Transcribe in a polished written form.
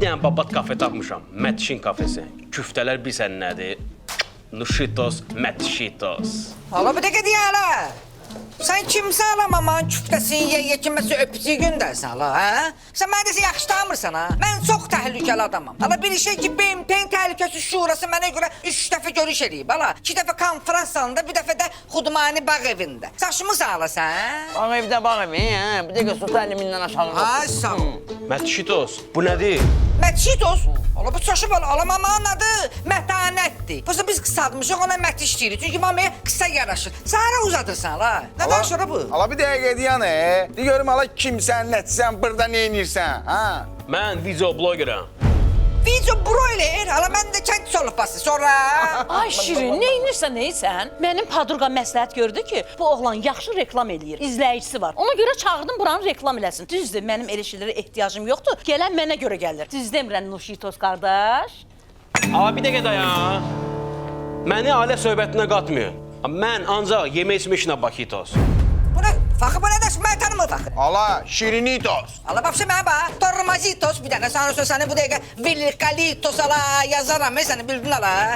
bir dənə babat kafe tapmışam. Mətşin kafesi. Küftələr bilsən nədir? Nuşitos, Mətşitos. Hala bir dəqiqə deyə hala. Sən kimsə alamaman küftəsini ye kiməsə öpücüyü göndərsən hala, hə? Sən mənə desə yaxşı tanımırsan ha? Mən çox təhlükəli adamam. Hala bir şey ki, BMT-nin təhlükəsiz şurası mənə görə 3 dəfə görüş eləyib hala. 2 dəfə konferans salonunda, bir dəfə də Xudmani bağ evində. Saçmısan hala sən? Bağ evdə bağ evi, hə? Bir dəqiqə su təlimindən aşağı. Ay sağ ol. Mətşitos, bu nədir? Mətşitos. Hala bu çaşıb hala. Alamamanın adı mətanətdir. Prosta biz qısaltmışıq, ona mət işləyirik. Çünki mamaya qısa yaraşır. Səhərə uzadırsan hala. Nə danışır bu? Hala bir dəqiqə deyən, de görüm hala kimsən, nəçsən, burada nə edirsən, ha? Mən video blogeram. Video broiler. Hala mən də kənd solupası. Sonra... Ay Şirin, neynirsən, neysən? Mənim padurqa məsləhət gördü ki, bu oğlan yaxşı reklam eləyir, izləyicisi var. Ona görə çağırdım buranı reklam eləsin. Düzdür, mənim elə şeylərə ehtiyacım yoxdur. Gələn mənə görə gəlir. Düz demirəm Nuşitos qardaş. Aa, bir dəqiqə dayan. Məni ailə söhbətinə qatmıyor. Mən ancaq yemək içmə işinə bakitos. Bu nə? Fakı bu nə dərs? Mən tanımır fakı. Hala, şirinitos. Hala babşı mənə bax. Tormazitos bir dənə. Sonra səni bu dəqiqə Velikalitos ala yazaram. Səni bildin hala.